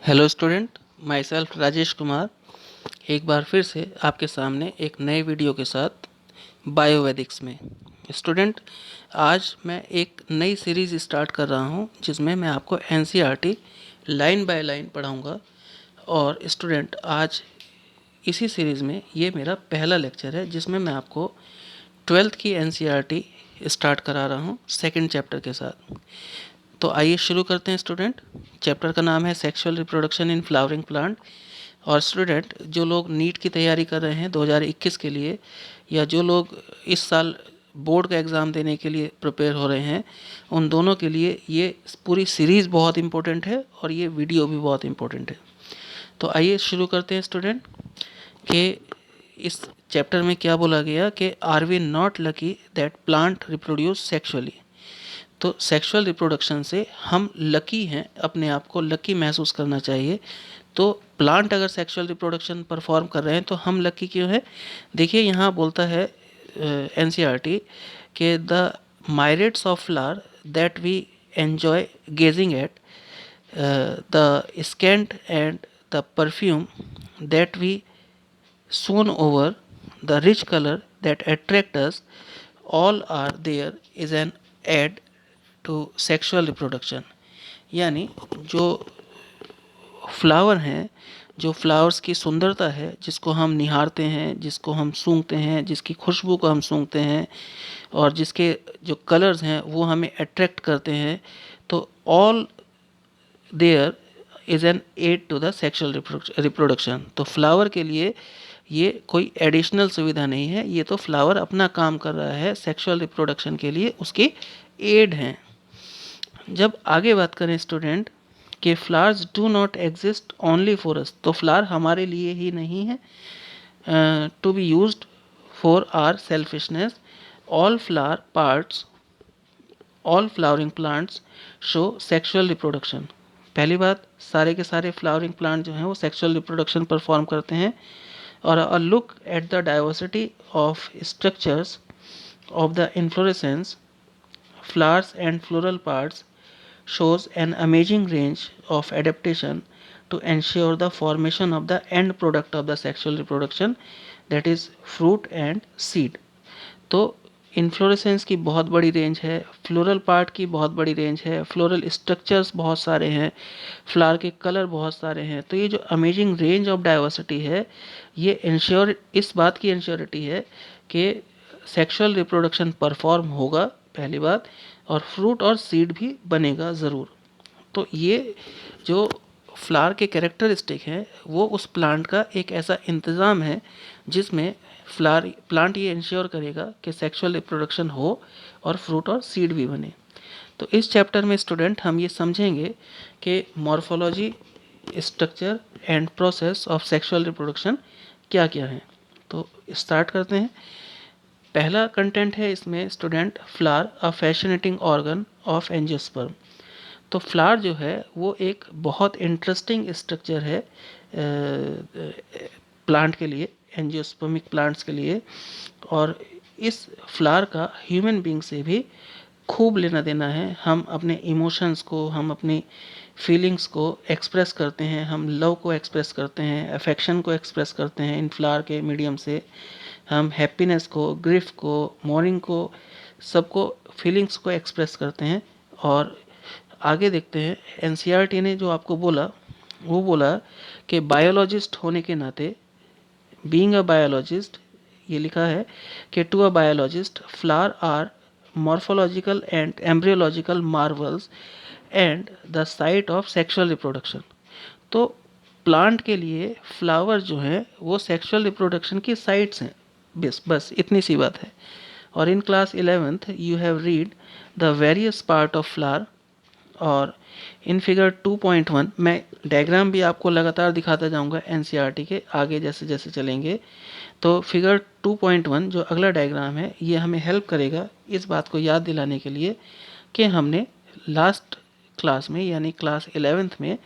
Hello student, my self Rajesh Kumar एक बार फिर से आपके सामने एक नए वीडियो के साथ बायोवेदिक्स में। स्टूडेंट, आज मैं एक नई सीरीज़ स्टार्ट कर रहा हूं जिसमें मैं आपको एनसीईआरटी लाइन बाय लाइन पढ़ाऊंगा। और स्टूडेंट, आज इसी सीरीज़ में ये मेरा पहला लेक्चर है जिसमें मैं आपको 12th की एनसीईआरटी स्टार्ट करा रहा हूं सेकंड चैप्टर के साथ। तो आइए शुरू करते हैं स्टूडेंट। चैप्टर का नाम है sexual reproduction in flowering plant. और स्टूडेंट, जो लोग नीट की तैयारी कर रहे हैं 2021 के लिए, या जो लोग इस साल बोर्ड का एग्ज़ाम देने के लिए प्रिपेयर हो रहे हैं, उन दोनों के लिए ये पूरी सीरीज़ बहुत इम्पोर्टेंट है और ये वीडियो भी बहुत इम्पोर्टेंट है। तो आइए शुरू करते हैं स्टूडेंट कि इस चैप्टर में क्या बोला गया कि are we not lucky that plant reproduce sexually. तो सेक्सुअल रिप्रोडक्शन से हम लकी हैं, अपने आप को लकी महसूस करना चाहिए। तो प्लांट अगर सेक्सुअल रिप्रोडक्शन परफॉर्म कर रहे हैं तो हम लकी क्यों हैं? देखिए, यहाँ बोलता है एनसीईआरटी कि the myriads of flower that we enjoy gazing at, the scent and the perfume that we soon over, the rich color that attract us, all are there is an aid to sexual reproduction। यानी जो flower हैं, जो flowers की सुंदरता है, जिसको हम निहारते हैं, जिसको हम सूंघते हैं, जिसकी खुशबू को हम सूंघते हैं, और जिसके जो कलर्स हैं वो हमें अट्रैक्ट करते हैं, तो all there is an aid to the sexual reproduction. तो फ्लावर के लिए ये कोई एडिशनल सुविधा नहीं है, ये तो फ्लावर अपना काम कर रहा है सेक्सुअल रिप्रोडक्शन के लिए, उसकी एड हैं। जब आगे बात करें स्टूडेंट कि flowers do not exist only for us, तो फ्लावर हमारे लिए ही नहीं है to be used for our selfishness. All flower parts, all flowering plants show sexual reproduction. पहली बात, सारे के सारे फ्लावरिंग प्लांट जो हैं वो सेक्सुअल रिप्रोडक्शन परफॉर्म करते हैं। और a look at the diversity of structures of the inflorescence, flowers and floral parts shows an amazing range of adaptation to ensure the formation of the end product of the sexual reproduction, that is fruit and seed। तो inflorescence की बहुत बड़ी range है, floral part की बहुत बड़ी range है, floral structures बहुत सारे हैं, फ्लावर के कलर बहुत सारे हैं। तो ये जो अमेजिंग रेंज ऑफ डाइवर्सिटी है, ये इंश्योर, इस बात की इंश्योरिटी है कि सेक्सुअल रिप्रोडक्शन परफॉर्म होगा, पहली बात, और फ्रूट और सीड भी बनेगा ज़रूर। तो ये जो फ्लावर के कैरेक्टरिस्टिक हैं वो उस प्लांट का एक ऐसा इंतज़ाम है जिसमें फ्लावर प्लांट ये इंश्योर करेगा कि सेक्सुअल रिप्रोडक्शन हो और फ्रूट और सीड भी बने। तो इस चैप्टर में स्टूडेंट हम ये समझेंगे कि morphology, structure and process of sexual reproduction क्या क्या है। तो स्टार्ट करते हैं। पहला कंटेंट है इसमें student, flower a fascinating organ of angiosperm. तो फ्लावर जो है वो एक बहुत इंटरेस्टिंग स्ट्रक्चर है प्लांट के लिए, एंजियोस्पर्मिक प्लांट्स के लिए। और इस फ्लावर का ह्यूमन बींग से भी खूब लेना देना है। हम अपने इमोशंस को, हम अपनी फीलिंग्स को एक्सप्रेस करते हैं, हम लव को एक्सप्रेस करते हैं, अफेक्शन को एक्सप्रेस करते हैं इन फ्लावर के मीडियम से। हम हैप्पीनेस को, ग्रिफ को, मॉर्निंग को, सबको, फीलिंग्स को एक्सप्रेस करते हैं। और आगे देखते हैं, एनसीईआरटी ने जो आपको बोला वो बोला कि बायोलॉजिस्ट होने के नाते, बीइंग अ बायोलॉजिस्ट, ये लिखा है कि to a biologist flower are morphological and embryological marvels and the site of sexual reproduction. तो प्लांट के लिए फ्लावर जो है वो सेक्सुअल रिप्रोडक्शन की साइट्स हैं, बस बस इतनी सी बात है। और in class 11th you have read the various part of flower. और इन फिगर 2.1 मैं डायग्राम भी आपको लगातार दिखाता जाऊंगा एनसीईआरटी के आगे जैसे जैसे चलेंगे। तो फिगर 2.1 जो अगला डायग्राम है ये हमें हेल्प करेगा इस बात को याद दिलाने के लिए कि हमने लास्ट क्लास में यानी क्लास 11th में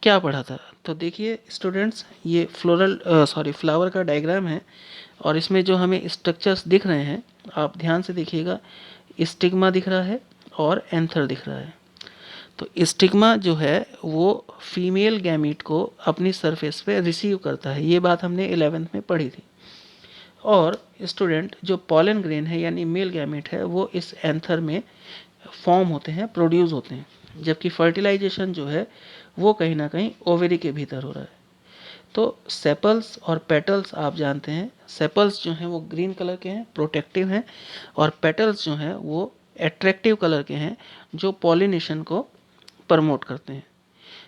क्या पढ़ा था। तो देखिए स्टूडेंट्स, ये फ्लावर का डायग्राम है और इसमें जो हमें स्ट्रक्चर्स दिख रहे हैं आप ध्यान से देखिएगा। स्टिग्मा दिख रहा है और एंथर दिख रहा है। तो स्टिग्मा जो है वो फीमेल गैमीट को अपनी सरफेस पे रिसीव करता है, ये बात हमने 11th में पढ़ी थी। और स्टूडेंट जो पॉलन ग्रेन है यानी मेल गैमीट है वो इस एंथर में फॉर्म होते हैं, प्रोड्यूस होते हैं, जबकि फर्टिलाइजेशन जो है वो कहीं ना कहीं ओवरी के भीतर हो रहा है। तो सेपल्स और पेटल्स आप जानते हैं, सेपल्स जो हैं वो ग्रीन कलर के हैं, प्रोटेक्टिव हैं, और पेटल्स जो हैं वो एट्रैक्टिव कलर के हैं, जो पॉलिनेशन को प्रमोट करते हैं।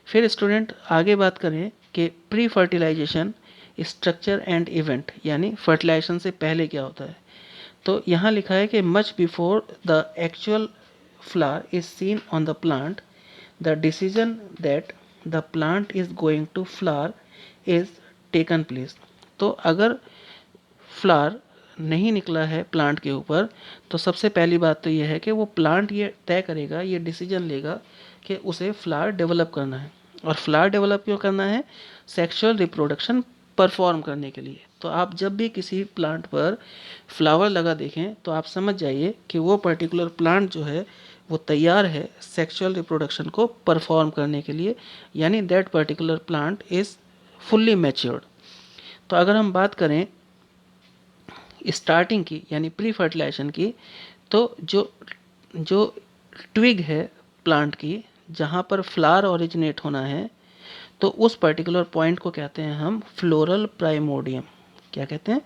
फिर स्टूडेंट आगे बात करें कि pre fertilisation structure and event, यानी फर्टिलाइजेशन से पहले क्या होता है। तो यहाँ लिखा है कि much before the actual flower is seen on the plant, the decision that the plant is going to flower is taken place. तो अगर फ्लावर नहीं निकला है प्लांट के ऊपर, तो सबसे पहली बात तो यह है कि वो प्लांट ये तय करेगा, ये डिसीजन लेगा कि उसे फ्लावर डेवलप करना है। और फ्लावर डेवलप क्यों करना है? सेक्सुअल रिप्रोडक्शन परफॉर्म करने के लिए। तो आप जब भी किसी प्लांट पर फ्लावर लगा देखें तो आप समझ जाइए कि वो पर्टिकुलर प्लांट जो है वो तैयार है सेक्सुअल रिप्रोडक्शन को परफॉर्म करने के लिए, यानी that particular plant is fully matured. तो अगर हम बात करें स्टार्टिंग की यानी प्री फर्टिलाइजेशन की, तो जो जो ट्विग है प्लांट की जहाँ पर फ्लावर ओरिजिनेट होना है, तो उस पर्टिकुलर पॉइंट को कहते हैं हम फ्लोरल प्राइमोडियम। क्या कहते हैं?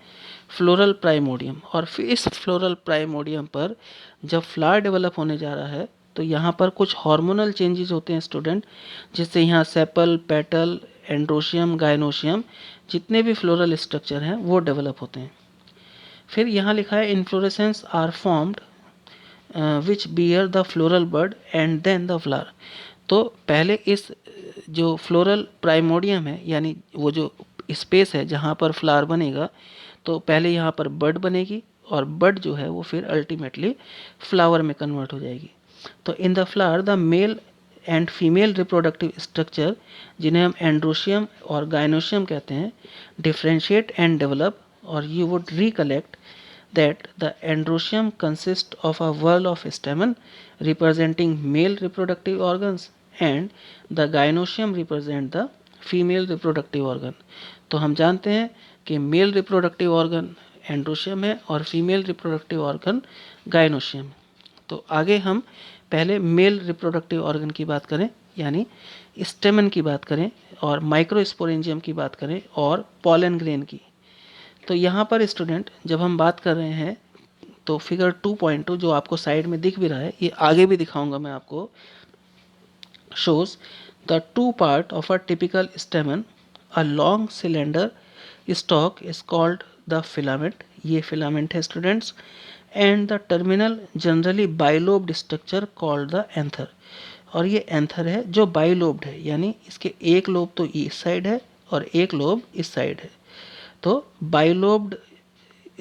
Floral primordium. और फिर इस फ्लोरल प्राइमोडियम पर जब फ्लावर डेवलप होने जा रहा है तो यहाँ पर कुछ हार्मोनल चेंजेस होते हैं स्टूडेंट, जिससे यहाँ सेपल, पेटल, एंड्रोशियम, गायनोशियम जितने भी फ्लोरल स्ट्रक्चर हैं वो डेवलप होते हैं। फिर यहाँ लिखा है inflorescence are formed which bear the floral bud and then the flower. तो पहले इस जो फ्लोरल प्राइमोडियम है यानी वो जो स्पेस है जहाँ पर फ्लावर बनेगा, तो पहले यहाँ पर बड बनेगी और बड जो है वो फिर अल्टीमेटली फ्लावर में कन्वर्ट हो जाएगी। तो in the flower the male and female reproductive structure, जिन्हें हम एंड्रोशियम और गायनोशियम कहते हैं, डिफ्रेंशिएट एंड डेवलप। और you would recollect that the androecium consists of a whorl of stamen representing male reproductive organs and the gynoecium represent the female reproductive organ। तो हम जानते हैं कि मेल रिप्रोडक्टिव ऑर्गन एंड्रोशियम है और female reproductive organ gynoecium है। तो आगे हम पहले मेल रिप्रोडक्टिव ऑर्गन की बात करें यानी स्टेमन की बात करें और माइक्रोस्पोरेंजियम की बात करें और पॉलन ग्रेन की। तो यहाँ पर स्टूडेंट जब हम बात कर रहे हैं तो फिगर 2.2 जो आपको साइड में दिख भी रहा है, ये आगे भी दिखाऊंगा मैं आपको, shows the two part of a typical stamen। A long cylinder stalk is called the filament, ये filament है students, and the terminal generally bilobed structure called the anther। और ये एंथर है जो बाइलोब्ड है, यानी इसके एक लोब तो इस साइड है और एक लोब इस साइड है। तो बाइलोब्ड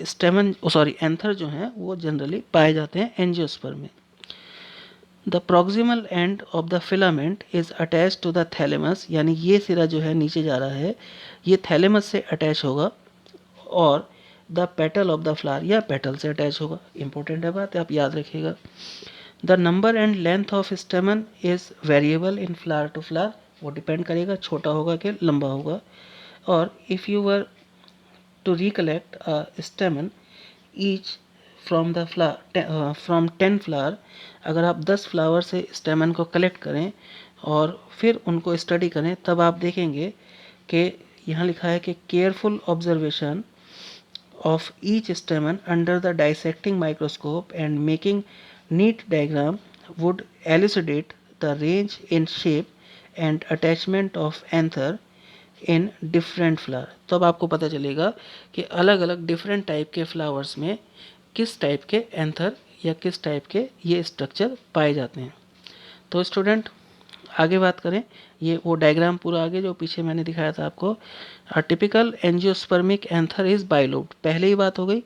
स्टेमन एंथर जो हैं वो जनरली पाए जाते हैं एंजियोस्पर्म में। The proximal end of the filament is attach to the thalamus, यानी ये सिरा जो है नीचे जा रहा है ये थैलेमस से अटैच होगा और the petal of the flower या पेटल से अटैच होगा। इंपॉर्टेंट है बात, आप याद रखिएगा। The number and length of stamen is variable in flower to flower, वो डिपेंड करेगा छोटा होगा कि लंबा होगा। और if you were to recollect a stamen each from the flower from 10 flower, अगर आप 10 फ्लावर से स्टेमन को कलेक्ट करें और फिर उनको स्टडी करें तब आप देखेंगे कि यहाँ लिखा है कि careful observation of each स्टेमन under the dissecting microscope and making NEET diagram would elucidate the range in shape and attachment of anther in different flower. तो अब आपको पता चलेगा कि अलग अलग डिफरेंट टाइप के फ्लावर्स में किस टाइप के एंथर या किस टाइप के ये स्ट्रक्चर पाए जाते हैं। तो स्टूडेंट आगे बात करें, ये वो डायग्राम पूरा आगे जो पीछे मैंने दिखाया था आपको। Typical angiospermic anther is bilobed, पहले ही बात हो गई।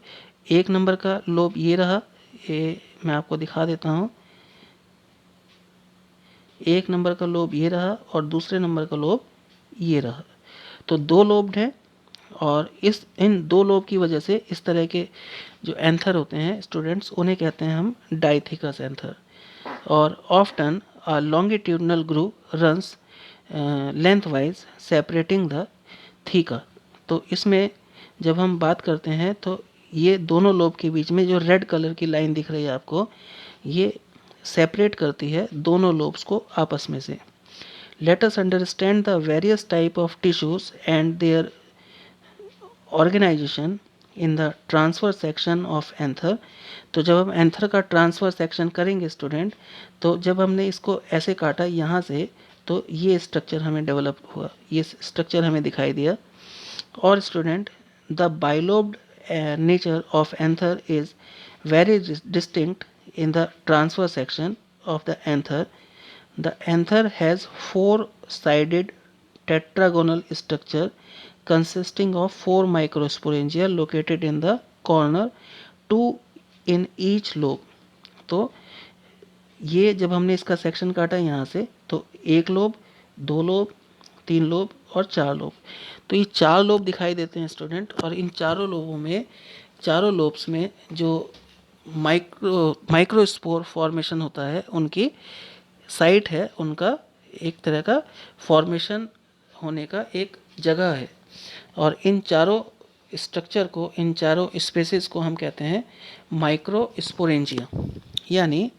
एक नंबर का लोब ये रहा, ये मैं आपको दिखा देता हूँ। एक नंबर का लोब ये रहा और दूसरे नंबर का लोब ये रहा। तो दो लोब्ड हैं और इन दो लोब की वजह से इस तरह के जो एंथर होते हैं स्टूडेंट्स उन्हें कहते हैं हम डाइथिकस एंथर। और often a longitudinal groove runs lengthwise separating the theca। तो इसमें जब हम बात करते हैं तो ये दोनों लोब के बीच में जो रेड कलर की लाइन दिख रही है आपको, ये सेपरेट करती है दोनों लोब्स को आपस में से। Let us understand the various type of tissues and their organisation in the transfer section of anther. तो जब हम एंथर का ट्रांसफर सेक्शन करेंगे स्टूडेंट, तो जब हमने इसको ऐसे काटा यहाँ से, तो ये स्ट्रक्चर हमें डेवलप हुआ, ये स्ट्रक्चर हमें दिखाई दिया। और student, the bilobed nature of anther is very distinct in the transverse section of the anther. The anther has four-sided tetragonal structure consisting of four microsporangia located in the corner, two in each lobe। तो ये जब हमने इसका section काटा यहाँ से, तो एक लोब, दो लोब, तीन लोब और चार लोब। तो ये चार लोब दिखाई देते हैं स्टूडेंट, और इन चारों लोबों में, चारों लोब्स में जो माइक्रोस्पोर फॉर्मेशन होता है, उनकी साइट है, उनका एक तरह का फॉर्मेशन होने का एक जगह है। और इन चारों स्ट्रक्चर को, इन चारों स्पेसिस को हम कहते हैं माइक्रोस्पोरेंजिया। यानी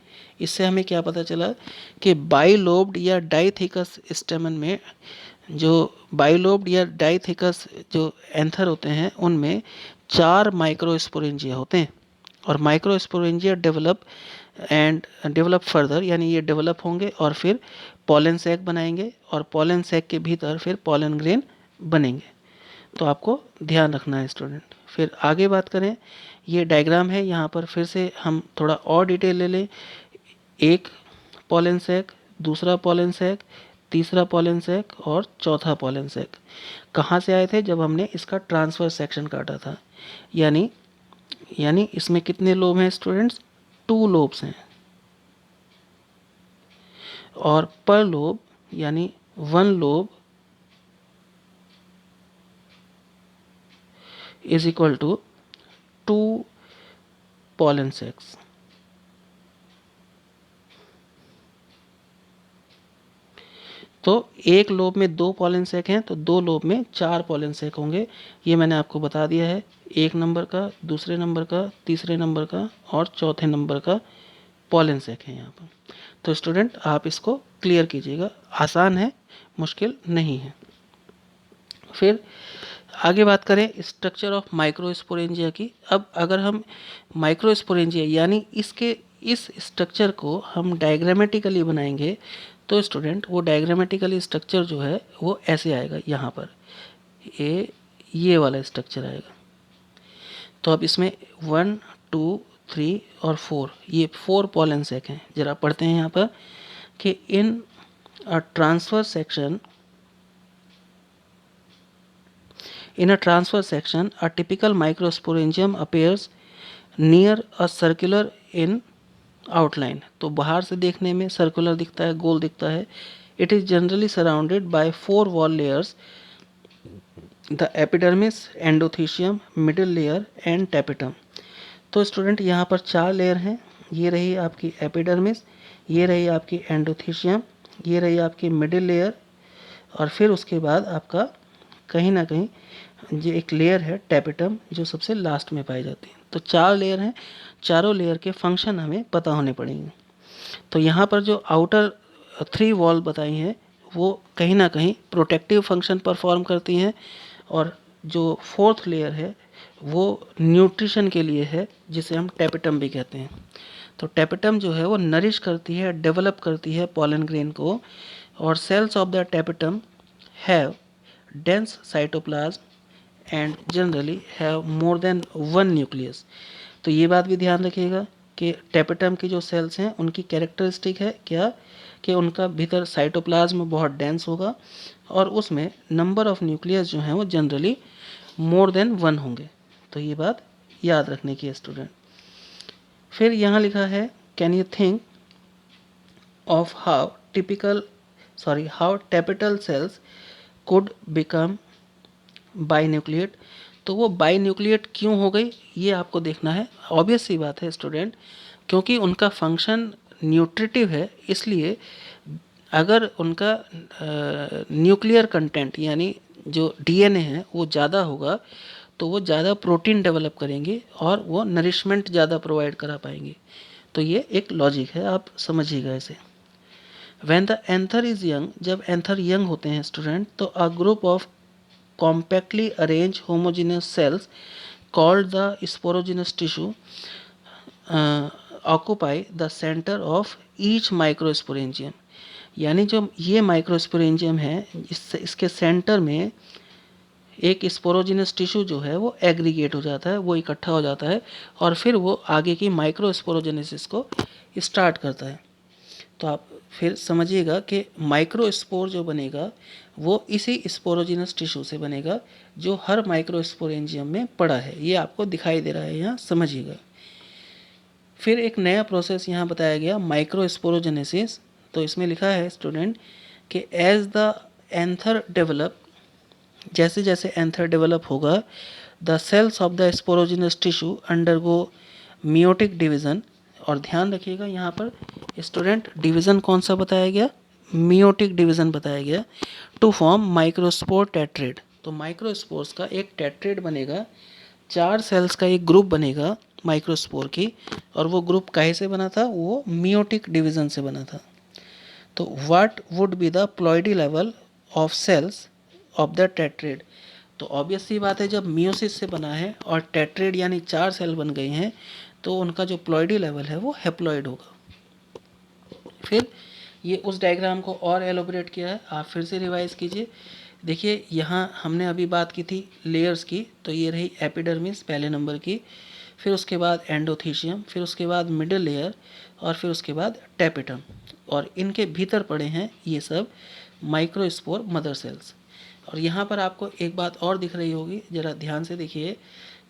इससे हमें क्या पता चला कि बाइलोब्ड या डाइथिकस स्टेमन में, जो बाइलोब्ड या डाइथिकस जो एंथर होते हैं, उनमें चार माइक्रोस्पोरेंजिया होते हैं। और माइक्रोस्पोरेंजिया डेवलप फर्दर, यानी ये डेवलप होंगे और फिर पॉलन सैक बनाएंगे, और पॉलन सैक के भीतर फिर पॉलन ग्रेन बनेंगे। तो आपको ध्यान रखना है स्टूडेंट। फिर आगे बात करें, ये डायग्राम है, यहाँ पर फिर से हम थोड़ा और डिटेल ले लें। एक पॉलन सैक, दूसरा पॉलन सैक, तीसरा पॉलन सैक और चौथा पॉलन सैक कहाँ से आए थे? जब हमने इसका ट्रांसफर सेक्शन काटा था। यानी इसमें कितने लोब हैं स्टूडेंट्स? 2 लोब्स हैं। और पर लोब यानी 1 lobe is equal to 2 pollen sacs. तो एक लोब में 2 पॉलन सैक हैं, तो 2 लोब में 4 पॉलन सैक होंगे। ये मैंने आपको बता दिया है, 1 नंबर का, दूसरे नंबर का, तीसरे नंबर का और चौथे नंबर का पॉलन सैक है यहाँ पर। तो स्टूडेंट आप इसको क्लियर कीजिएगा, आसान है, मुश्किल नहीं है। फिर आगे बात करें स्ट्रक्चर ऑफ माइक्रोस्पोरेंजिया की। अब अगर हम माइक्रोस्पोरेंजिया यानी इस स्ट्रक्चर को हम डायग्रामेटिकली बनाएंगे, तो स्टूडेंट वो डायग्रामेटिकली स्ट्रक्चर जो है वो ऐसे आएगा। यहाँ पर ये वाला स्ट्रक्चर आएगा। तो अब इसमें 1, 2, 3 और 4, ये 4 पॉलन सैक हैं। जरा पढ़ते हैं यहाँ पर कि in a transfer section, in a transfer section a typical microsporangium appears near a circular in outline। तो बाहर से देखने में सर्कुलर दिखता है, गोल दिखता है। It is generally surrounded by 4 wall layers, the epidermis, endothelium, middle layer and tapetum। तो स्टूडेंट यहाँ पर 4 लेयर हैं। ये रही आपकी एपिडर्मिस, ये रही आपकी एंडोथीशियम, ये रही आपकी मिडिल लेयर, और फिर उसके बाद आपका कहीं ना कहीं जो एक लेयर है टैपेटम, जो सबसे लास्ट में पाई जाती है। तो 4 लेयर हैं, चारों लेयर के फंक्शन हमें पता होने पड़ेंगे। तो यहाँ पर जो आउटर 3 वॉल बताई हैं, वो कहीं ना कहीं प्रोटेक्टिव फंक्शन परफॉर्म करती हैं, और जो 4th लेयर है वो न्यूट्रिशन के लिए है, जिसे हम टैपेटम भी कहते हैं। तो टैपेटम जो है वो नरिश करती है, डेवलप करती है पॉलन ग्रेन को, और cells of the tapetum have dense cytoplasm and generally have more than 1 nucleus। तो ये बात भी ध्यान रखिएगा कि टैपेटम की जो सेल्स हैं उनकी कैरेक्टरिस्टिक है क्या, कि उनका भीतर साइटोप्लाज्म बहुत डेंस होगा, और उसमें नंबर ऑफ न्यूक्लियस जो हैं वो जनरली मोर देन 1 होंगे। तो ये बात याद रखने की है स्टूडेंट। फिर यहाँ लिखा है, can you think of how tapetal cells could become binucleate. तो वो बाइन्यूक्लिएट क्यों हो गई, ये आपको देखना है। ऑब्वियस सी बात है स्टूडेंट, क्योंकि उनका फंक्शन न्यूट्रिटिव है, इसलिए अगर उनका न्यूक्लियर कंटेंट यानी जो डीएनए है वो ज़्यादा होगा तो वो ज़्यादा प्रोटीन डेवलप करेंगे और वो नरिशमेंट ज़्यादा प्रोवाइड करा पाएंगे। तो ये एक लॉजिक है, आप समझिएगा इसे। When the anther is young, जब एंथर यंग होते हैं स्टूडेंट, तो a group of compactly arrange homogeneous cells called the sporogenous tissue occupy the centre of each microsporangium. यानी जो ये माइक्रोस्पोरेंजियम है, इसके सेंटर में एक स्पोरोजिनस टिश्यू जो है वो एग्रीगेट हो जाता है, वो इकट्ठा हो जाता है और फिर वो आगे की माइक्रोस्पोरोजेनेसिस को स्टार्ट करता है। तो आप फिर समझिएगा कि माइक्रोस्पोर जो बनेगा वो इसी स्पोरोजिनस टिश्यू से बनेगा जो हर माइक्रोस्पोरेंजियम में पड़ा है। ये आपको दिखाई दे रहा है यहाँ, समझिएगा। फिर एक नया प्रोसेस यहाँ बताया गया, माइक्रोस्पोरोजेनेसिस। तो इसमें लिखा है स्टूडेंट कि एज द एंथर डेवलप, जैसे जैसे एंथर डेवलप होगा, the cells of the sporogenous tissue undergo meiotic division. और ध्यान रखिएगा यहाँ पर स्टूडेंट, डिवीज़न कौन सा बताया गया, मियोटिक डिवीज़न बताया गया, टू फॉर्म माइक्रोस्पोर टेट्रेड। तो माइक्रोस्पोर्स का एक टेट्रेड बनेगा, 4 सेल्स का एक ग्रुप बनेगा माइक्रोस्पोर की, और वो ग्रुप काहे से बना था, वो मियोटिक डिवीज़न से बना था। तो what would be the ploidy level of cells of the tetrad. तो ऑब्वियस सी बात है, जब मियोसिस से बना है और टेट्रेड यानी 4 सेल बन गए हैं तो उनका जो प्लॉइडी लेवल है वो हेप्लॉइड होगा। फिर ये उस डायग्राम को और एलोबरेट किया है, आप फिर से रिवाइज कीजिए। देखिए यहाँ हमने अभी बात की थी लेयर्स की, तो ये रही एपिडर्मिस पहले नंबर की, फिर उसके बाद एंडोथीशियम, फिर उसके बाद मिडिल लेयर, और फिर उसके बाद टेपिटम, और इनके भीतर पड़े हैं ये सब माइक्रोस्पोर मदर सेल्स। और यहाँ पर आपको एक बात और दिख रही होगी, ज़रा ध्यान से देखिए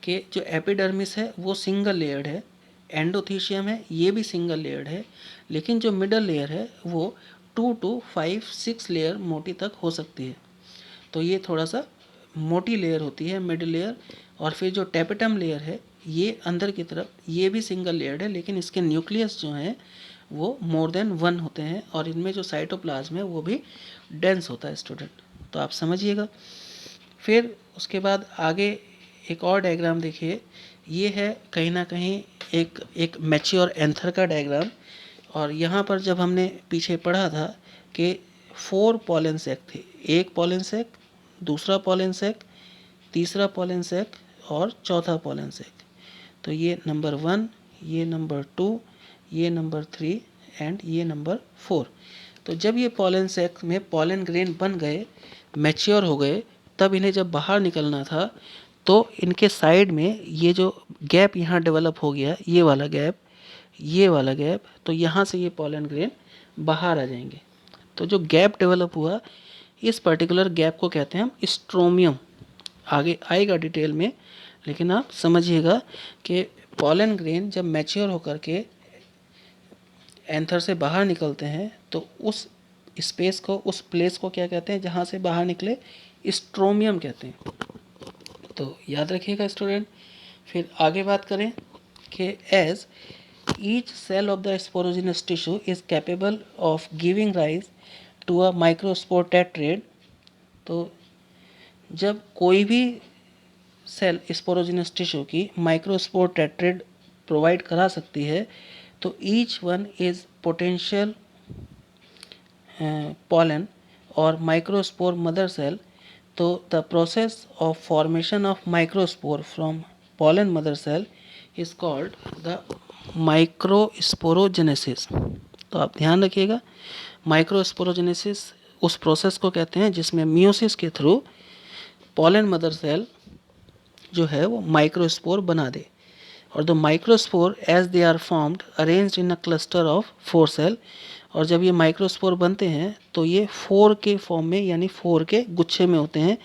कि जो एपिडर्मिस है वो सिंगल लेयर्ड है, एंडोथीशियम है ये भी सिंगल लेयर्ड है, लेकिन जो मिडल लेयर है वो 2 to 5 6 लेयर मोटी तक हो सकती है। तो ये थोड़ा सा मोटी लेयर होती है मिडिल लेयर। और फिर जो टेपिटम लेयर है ये अंदर की तरफ, ये भी सिंगल लेयर्ड है, लेकिन इसके न्यूक्लियस जो हैं वो मोर देन 1 होते हैं, और इनमें जो साइटोप्लाज्म है वो भी डेंस होता है स्टूडेंट। तो आप समझिएगा। फिर उसके बाद आगे एक और डायग्राम देखिए, ये है कहीं ना कहीं एक मैच्योर एंथर का डायग्राम। और यहाँ पर जब हमने पीछे पढ़ा था कि 4 पॉलन सैक थे, एक पॉलन सैक, दूसरा पॉलन सैक, तीसरा पॉलन सैक और चौथा पॉलन सैक। तो ये नंबर 1, ये नंबर 2, ये नंबर 3 एंड ये नंबर 4। तो जब ये पॉलन सैक में पॉलन ग्रेन बन गए, मैच्योर हो गए, तब इन्हें जब बाहर निकलना था तो इनके साइड में ये जो गैप यहाँ डेवलप हो गया, ये वाला गैप, ये वाला गैप, तो यहाँ से ये पॉलन ग्रेन बाहर आ जाएंगे। तो जो गैप डेवलप हुआ, इस पर्टिकुलर गैप को कहते हैं हम स्ट्रोमियम। आगे आएगा डिटेल में, लेकिन आप समझिएगा कि पॉलन ग्रेन जब मैच्योर होकर के एंथर से बाहर निकलते हैं तो उस स्पेस को, उस प्लेस को क्या कहते हैं जहाँ से बाहर निकले, स्ट्रोमियम कहते हैं। तो याद रखिएगा स्टूडेंट। फिर आगे बात करें कि as each cell of the sporogenous tissue is capable of giving rise to a microspore tetrad. तो जब कोई भी सेल स्पोरोजिनस टिश्यू की माइक्रोस्पोर टेट्रेड प्रोवाइड करा सकती है, तो each one is potential pollen or microspore mother cell. तो the process of formation of microspore from pollen mother cell is called the microsporogenesis। तो आप ध्यान रखिएगा, माइक्रोस्पोरोजेनेसिस उस प्रोसेस को कहते हैं जिसमें मियोसिस के थ्रू पॉलन मदर सेल जो है वो माइक्रोस्पोर बना दे। और the microspore as they are formed arranged in a cluster of 4 cell. और जब ये माइक्रोस्पोर बनते हैं तो ये 4 के फॉर्म में, यानी 4 के गुच्छे में होते हैं,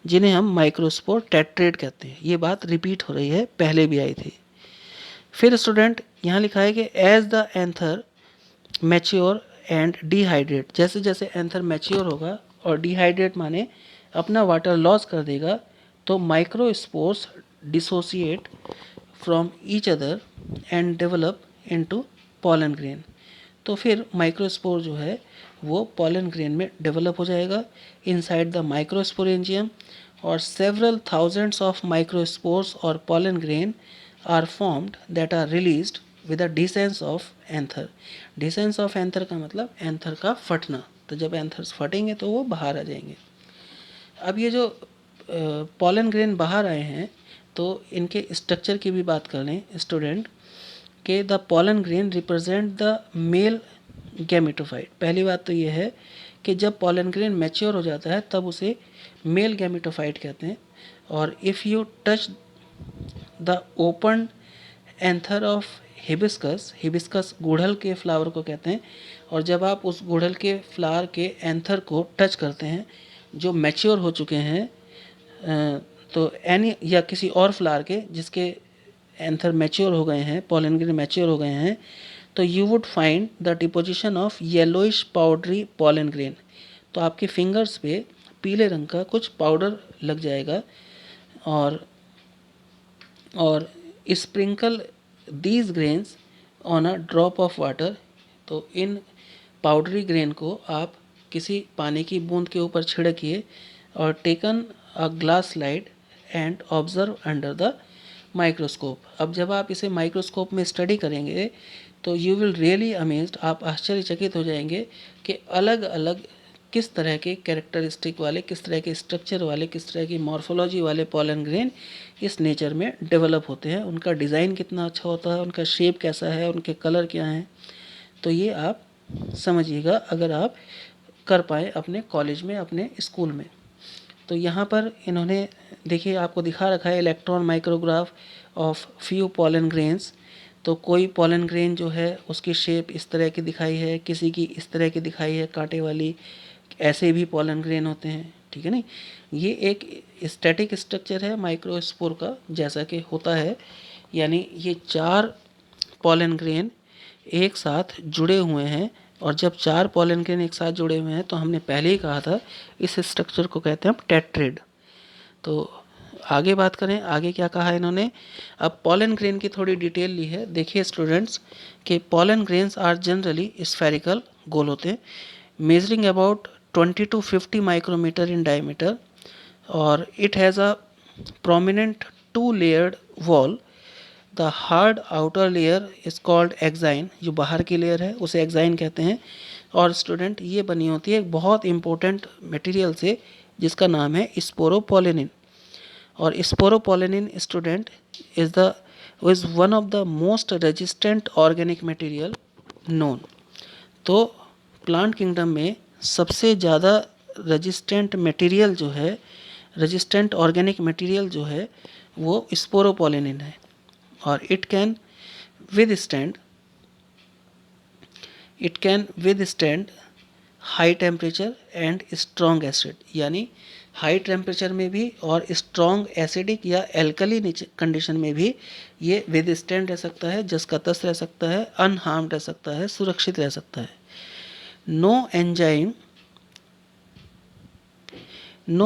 जिन्हें हम माइक्रोस्पोर टेट्रेड कहते हैं। ये बात रिपीट हो रही है, पहले भी आई थी। फिर स्टूडेंट यहाँ लिखा है कि as the anther mature and dehydrate, जैसे जैसे एंथर मैच्योर होगा और डिहाइड्रेट माने अपना वाटर लॉस कर देगा, तो microspores dissociate from each other and develop into pollen grain. तो फिर माइक्रोस्पोर जो है वो पॉलन ग्रेन में डेवलप हो जाएगा इनसाइड द माइक्रोस्पोरेंजियम, और सेवरल थाउजेंड्स ऑफ माइक्रोस्पोर्स और pollen grain are formed that are released with the dehiscence of anther. Dehiscence of anther का मतलब एंथर का फटना, तो जब एंथर्स फटेंगे तो वो बाहर आ जाएंगे। अब ये जो पॉलन ग्रेन बाहर आए हैं तो इनके स्ट्रक्चर की भी बात कर लें स्टूडेंट, के the pollen grain represent the male gametophyte. पहली बात तो ये है कि जब पॉलन ग्रेन मैच्योर हो जाता है तब उसे मेल गैमेटोफाइट कहते हैं। और if you touch the open anther of hibiscus, hibiscus गुड़हल के फ्लावर को कहते हैं, और जब आप उस गुड़हल के फ्लावर के एंथर को टच करते हैं जो मैच्योर हो चुके हैं, तो एनी या किसी और फ्लावर के जिसके एंथर मैच्योर हो गए हैं, पॉलन ग्रेन मैच्योर हो गए हैं, तो you would find the deposition of yellowish powdery pollen grain. तो आपके फिंगर्स पे पीले रंग का कुछ पाउडर लग जाएगा, और sprinkle these grains on a drop of water. तो इन पाउडरी ग्रेन को आप किसी पानी की बूंद के ऊपर छिड़किए, और taken a glass slide and observe under the microscope. अब जब आप इसे माइक्रोस्कोप में स्टडी करेंगे तो यू विल रियली अमेज्ड, आप आश्चर्यचकित हो जाएंगे कि अलग अलग किस तरह के कैरेक्टरिस्टिक वाले, किस तरह के स्ट्रक्चर वाले, किस तरह की मॉर्फोलॉजी वाले पॉलन ग्रेन इस नेचर में डेवलप होते हैं। उनका डिज़ाइन कितना अच्छा होता है, उनका शेप कैसा है, उनके कलर क्या हैं, तो ये आप समझिएगा अगर आप कर पाए अपने कॉलेज में, अपने स्कूल में। तो यहाँ पर इन्होंने देखिए आपको दिखा रखा है electron micrograph of few pollen grains. तो कोई पॉलन ग्रेन जो है उसकी शेप इस तरह की दिखाई है, किसी की इस तरह की दिखाई है कांटे वाली, ऐसे भी पॉलन ग्रेन होते हैं, ठीक है नहीं। ये एक स्टैटिक स्ट्रक्चर है माइक्रोस्पोर का, जैसा कि होता है, यानी ये 4 पॉलन ग्रेन एक साथ जुड़े हुए हैं, और जब 4 पॉलन ग्रेन एक साथ जुड़े हुए हैं तो हमने पहले ही कहा था इस स्ट्रक्चर को कहते हैं हम टेट्रिड। तो आगे बात करें, आगे क्या कहा इन्होंने। अब पॉलन ग्रेन की थोड़ी डिटेल ली है, देखिए स्टूडेंट्स कि pollen grains are generally spherical, गोल होते हैं, measuring about 20 to 50 micrometre in diameter, और it has a prominent 2 layered wall. The hard outer layer is called exine, जो बाहर की लेयर है उसे एक्साइन कहते हैं। और स्टूडेंट ये बनी होती है एक बहुत इंपॉर्टेंट मटेरियल से जिसका नाम है स्पोरोपोलेनिन। और sporopollenin student is one of the most resistant organic material known. तो प्लांट किंगडम में सबसे ज़्यादा रेजिस्टेंट मटेरियल जो है, रेजिस्टेंट ऑर्गेनिक मटेरियल जो है वो स्पोरोपोलेनिन है, और it can withstand high temperature and strong acid, यानी हाई टेम्परेचर में भी और स्ट्रॉन्ग एसिडिक या एल्कली कंडीशन में भी ये विदस्टैंड रह सकता है, जस का तस रह सकता है, अनहार्म्ड रह सकता है, सुरक्षित रह सकता है। No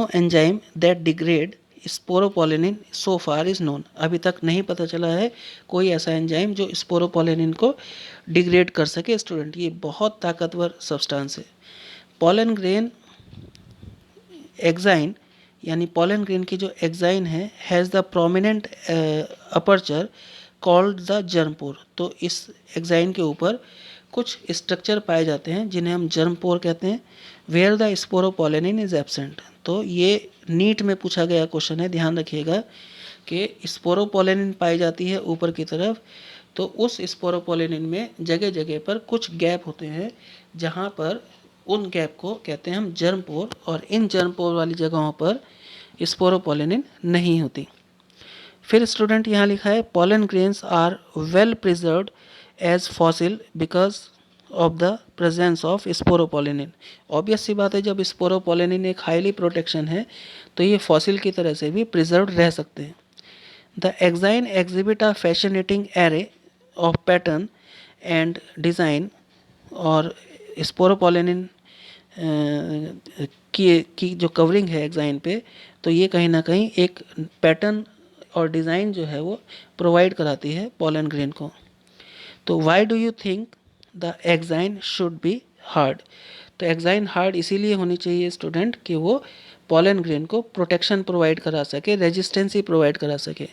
enzyme that degrade sporopollenin so far is known. अभी तक नहीं पता चला है कोई ऐसा एंजाइम जो स्पोरोपोलेनिन को डिग्रेड कर सके। स्टूडेंट ये बहुत ताकतवर सब्सटेंस है। पॉलन ग्रेन एक्साइन, यानी पॉलन ग्रेन की जो एक्साइन है, has the prominent aperture called the germ pore. तो इस एक्साइन के ऊपर कुछ स्ट्रक्चर पाए जाते हैं जिन्हें हम जर्मपोर कहते हैं, where the sporopollenin is absent. तो ये नीट में पूछा गया क्वेश्चन है, ध्यान रखिएगा कि स्पोरोपोलेनिन पाई जाती है ऊपर की तरफ, तो उस स्पोरोपोलेनिन में जगह जगह पर कुछ गैप होते हैं जहाँ पर उन गैप को कहते हैं हम जर्मपोर, और इन जर्मपोर वाली जगहों पर स्पोरोपोलेनिन नहीं होती। फिर स्टूडेंट यहाँ लिखा है pollen grains are well preserved as fossil because of the presence of sporopollenin. Obvious सी बात है, जब स्पोरोपोलेनिन एक हाईली प्रोटेक्शन है तो ये फॉसिल की तरह से भी प्रिजर्व्ड रह सकते हैं। The exine exhibit a fascinating array of pattern and design, और स्पोरोपोलेनिन की जो कवरिंग है एक्साइन पे, तो ये कहीं ना कहीं एक पैटर्न और डिज़ाइन जो है वो प्रोवाइड कराती है पॉलन ग्रेन को। तो why do you think the exine should be hard. तो एक्साइन हार्ड इसीलिए होनी चाहिए स्टूडेंट कि वो पॉलन ग्रेन को प्रोटेक्शन प्रोवाइड करा सके, रेजिस्टेंसी प्रोवाइड करा सके।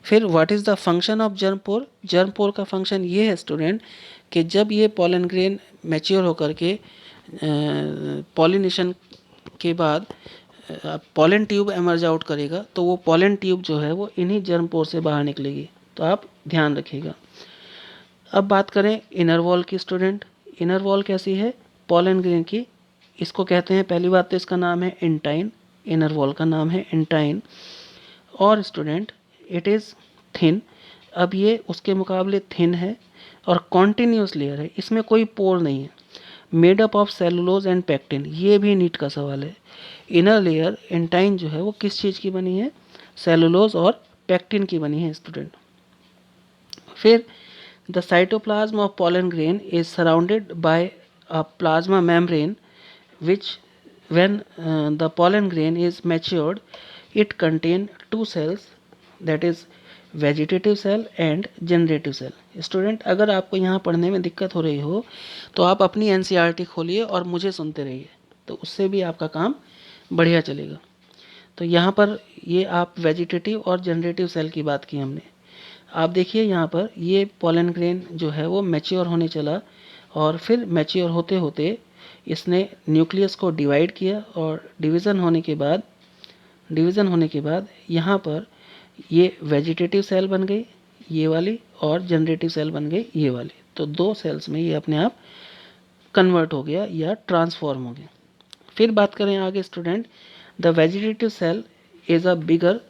फिर what is the function of germ pore? Germ pore का फंक्शन ये है स्टूडेंट कि जब ये पॉलन ग्रेन मैच्योर होकर के पॉलिनेशन के बाद पॉलन ट्यूब एमर्ज आउट करेगा, तो वो पॉलन ट्यूब जो है वो इन्हीं जर्म पोर से बाहर निकलेगी। तो आप ध्यान रखिएगा। अब बात करें इनर वॉल की स्टूडेंट। इनर वॉल कैसी है पॉलन ग्रेन की? इसको कहते हैं, पहली बात तो इसका नाम है इंटाइन, इनर वॉल का नाम है इंटाइन। और स्टूडेंट इट इज़ थिन। अब ये उसके मुकाबले थिन है और कॉन्टिन्यूस लेयर है, इसमें कोई पोर नहीं है। Made up of cellulose and pectin, ये भी नीट का सवाल है। इनर लेयर इंटाइन जो है वो किस चीज़ की बनी है? सेलुलोज और पैक्टिन की बनी है स्टूडेंट। फिर the cytoplasm of pollen grain is surrounded by a plasma membrane which when the pollen grain is matured it contain two cells, that is vegetative cell and generative cell. Student अगर आपको यहाँ पढ़ने में दिक्कत हो रही हो तो आप अपनी एनसीईआरटी खोलिए और मुझे सुनते रहिए, तो उससे भी आपका काम बढ़िया चलेगा। तो यहाँ पर ये आप वेजिटेटिव और जनरेटिव सेल की बात की हमने। आप देखिए यहाँ पर ये पॉलन ग्रेन जो है वो मैच्योर होने चला और फिर मैच्योर होते होते इसने न्यूक्लियस को डिवाइड किया और डिवीज़न होने के बाद यहाँ पर ये वेजिटेटिव सेल बन गई ये वाली और जनरेटिव सेल बन गई ये वाली। तो दो सेल्स में ये अपने आप कन्वर्ट हो गया या ट्रांसफॉर्म हो गया। फिर बात करें आगे student, the vegetative cell is a bigger,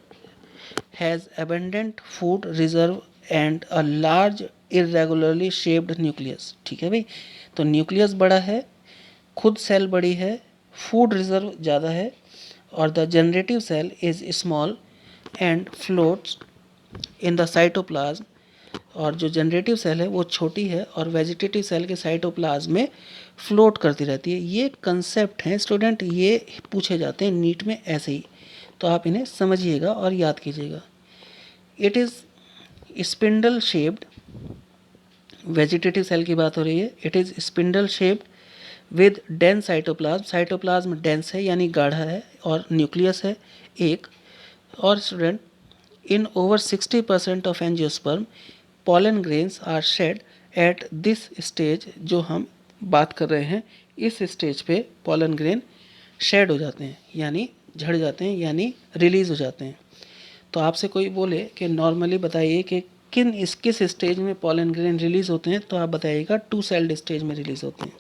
has abundant food reserve and a large irregularly shaped nucleus। ठीक है भाई, तो न्यूक्लियस बड़ा है, खुद सेल बड़ी है, फूड रिजर्व ज़्यादा है। और the generative cell is small and floats in the cytoplasm, और जो जनरेटिव सेल है वो छोटी है और वेजिटेटिव सेल के साइटोप्लाज्म में फ्लोट करती रहती है। ये कंसेप्ट हैं स्टूडेंट, ये पूछे जाते हैं नीट में ऐसे ही, तो आप इन्हें समझिएगा और याद कीजिएगा। It is spindle shaped, vegetative cell की बात हो रही है। It is spindle shaped with dense cytoplasm, cytoplasm dense है यानी गाढ़ा है और न्यूक्लियस है एक। और student in over 60% of angiosperm pollen grains are shed at this stage. जो हम बात कर रहे हैं इस स्टेज पे pollen grain शेड हो जाते हैं यानी झड़ जाते हैं यानी रिलीज़ हो जाते हैं। तो आपसे कोई बोले कि नॉर्मली बताइए कि किस स्टेज में pollen grain रिलीज़ होते हैं, तो आप बताइएगा 2 सेल्ड स्टेज में रिलीज़ होते हैं।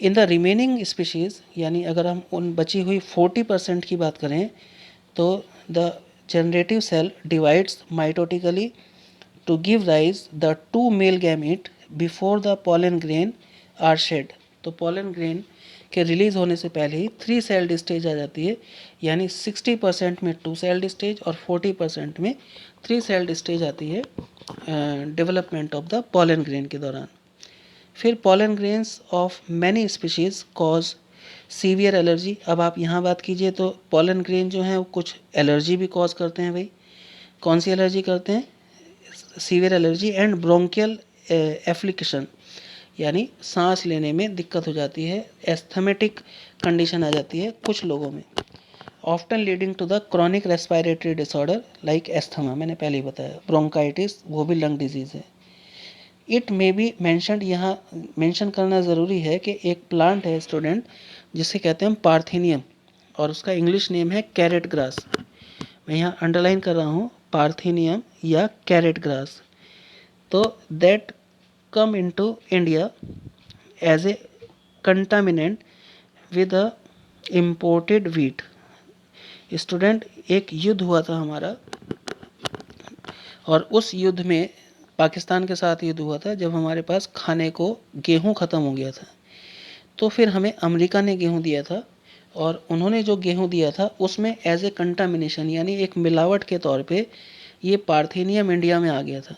इन द रिमेनिंग स्पीशीज़, यानी अगर हम उन बची हुई 40% की बात करें तो the generative cell divides mitotically to give rise the 2 male gamete before the pollen grain are shed. तो pollen grain के रिलीज़ होने से पहले ही 3 सेल्ड स्टेज आ जाती है, यानी 60% में 2 सेल्ड स्टेज और 40% में 3 सेल्ड स्टेज आती है development of the pollen grain के दौरान। फिर pollen grains of many species cause severe allergy. अब आप यहाँ बात कीजिए तो pollen grain जो हैं वो कुछ एलर्जी भी कॉज करते हैं भाई। कौन सी एलर्जी करते हैं? Severe allergy and bronchial affliction, यानी सांस लेने में दिक्कत हो जाती है, एस्थमेटिक कंडीशन आ जाती है कुछ लोगों में। Often leading to the chronic respiratory disorder like asthma, मैंने पहले ही बताया। ब्रोंकाइटिस वो भी लंग डिजीज़ है। इट मे बी मैंशनड, यहाँ मेंशन करना ज़रूरी है कि एक प्लांट है स्टूडेंट जिसे कहते हैं पार्थेनियम और उसका इंग्लिश नेम है कैरेट ग्रास। मैं यहाँ अंडरलाइन कर रहा हूँ पार्थेनियम या कैरेट ग्रास। तो that come into India as a contaminant with a imported wheat। Student एक युद्ध हुआ था हमारा और उस युद्ध में पाकिस्तान के साथ युद्ध हुआ था जब हमारे पास खाने को गेहूं ख़त्म हो गया था। तो फिर हमें अमेरिका ने गेहूं दिया था और उन्होंने जो गेहूं दिया था उसमें एज ए कंटामिनेशन यानी एक मिलावट के तौर पे ये पार्थेनियम इंडिया में आ गया था।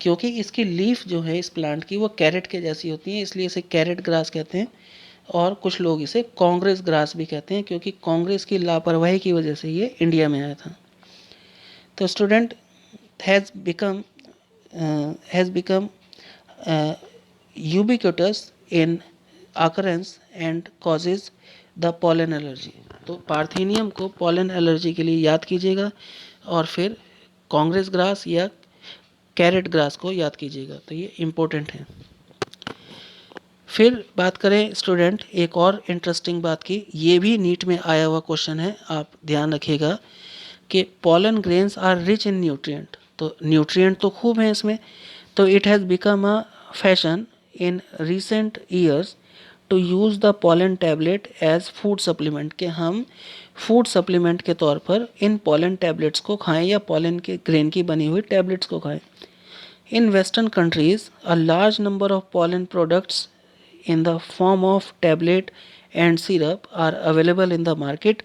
क्योंकि इसकी लीफ जो है इस प्लांट की वो कैरेट के जैसी होती है, इसलिए इसे कैरेट ग्रास कहते हैं। और कुछ लोग इसे कांग्रेस ग्रास भी कहते हैं क्योंकि कांग्रेस की लापरवाही की वजह से ये इंडिया में आया था। तो student has become ubiquitous in occurrence and causes the pollen allergy। तो पार्थेनियम को पॉलन एलर्जी के लिए याद कीजिएगा और फिर कांग्रेस ग्रास या कैरेट ग्रास को याद कीजिएगा, तो ये इम्पोर्टेंट है। फिर बात करें स्टूडेंट एक और इंटरेस्टिंग बात की, ये भी नीट में आया हुआ क्वेश्चन है, आप ध्यान रखिएगा कि pollen grains are rich in nutrient. तो न्यूट्रिएंट तो खूब हैं इसमें, तो it has become a fashion in recent years to use the pollen tablet as food supplement, कि हम फूड सप्लीमेंट के तौर पर इन पॉलन टैबलेट्स को खाएं या पॉलन के ग्रेन की बनी हुई टैबलेट्स को खाएं। In western countries a large number of pollen products in the form of tablet and syrup are available in the market,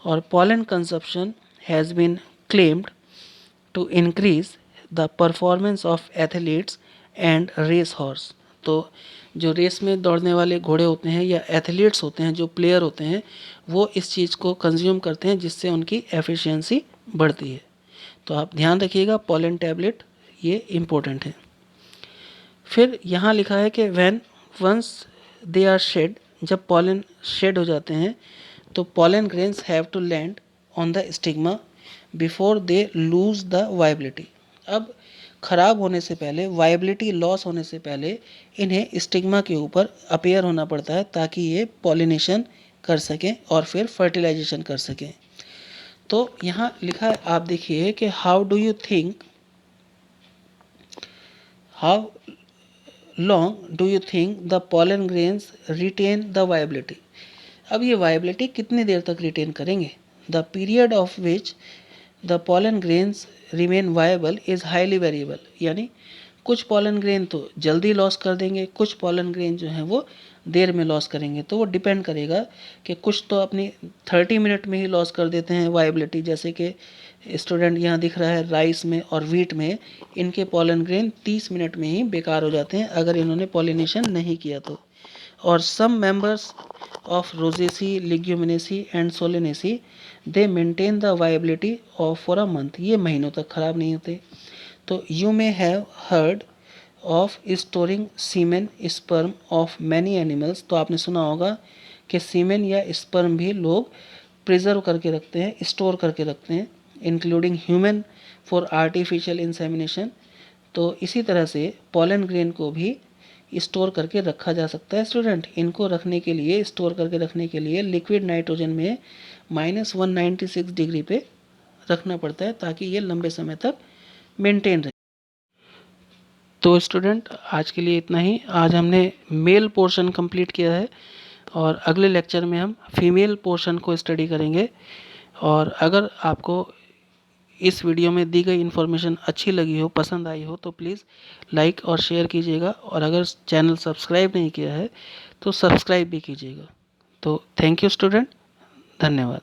or pollen consumption has been claimed to increase the performance of athletes and race horse। तो जो race में दौड़ने वाले घोड़े होते हैं या athletes होते हैं, जो प्लेयर होते हैं, वो इस चीज़ को कंज्यूम करते हैं जिससे उनकी एफिशिएंसी बढ़ती है। तो आप ध्यान रखिएगा पॉलन टैबलेट ये इम्पोर्टेंट है। फिर यहाँ लिखा है कि when once they are shed, जब पॉलन शेड हो जाते हैं तो pollen grains have to land on the stigma before they lose the viability. अब ख़राब होने से पहले, वाइबिलिटी लॉस होने से पहले इन्हें स्टिग्मा के ऊपर अपीयर होना पड़ता है ताकि ये पॉलिनेशन कर सकें और फिर फर्टिलाइजेशन कर सकें। तो यहाँ लिखा है, आप देखिए कि how do you think, how long do you think the pollen grains retain the viability. अब ये वाइबिलिटी कितनी देर तक रिटेन करेंगे? The period of which the pollen grains remain viable is highly variable, यानी कुछ पॉलन ग्रेन तो जल्दी लॉस कर देंगे, कुछ पॉलन ग्रेन जो हैं वो देर में लॉस करेंगे। तो वो डिपेंड करेगा कि कुछ तो अपनी 30 मिनट में ही लॉस कर देते हैं वाइबिलिटी, जैसे कि स्टूडेंट यहाँ दिख रहा है राइस में और वीट में, इनके पॉलन ग्रेन 30 मिनट में ही बेकार हो जाते हैं अगर इन्होंने पॉलिनेशन नहीं किया तो। और some members of Rosaceae, Leguminosae and Solanaceae they maintain the viability of for a month, ये महीनों तक ख़राब नहीं होते। तो you may have heard of storing semen sperm of many animals, तो आपने सुना होगा कि सीमेन या स्पर्म भी लोग प्रिजर्व करके रखते हैं, स्टोर करके रखते हैं, including human for artificial insemination. तो इसी तरह से पॉलन ग्रेन को भी स्टोर करके रखा जा सकता है स्टूडेंट। इनको रखने के लिए, स्टोर करके रखने के लिए लिक्विड नाइट्रोजन में -196 डिग्री पे रखना पड़ता है ताकि ये लंबे समय तक मेंटेन रहे। तो स्टूडेंट आज के लिए इतना ही। आज हमने मेल पोर्शन कंप्लीट किया है और अगले लेक्चर में हम फीमेल पोर्शन को स्टडी करेंगे। और अगर आपको इस वीडियो में दी गई इन्फॉर्मेशन अच्छी लगी हो, पसंद आई हो, तो प्लीज़ लाइक और शेयर कीजिएगा, और अगर चैनल सब्सक्राइब नहीं किया है तो सब्सक्राइब भी कीजिएगा। तो थैंक यू स्टूडेंट, धन्यवाद।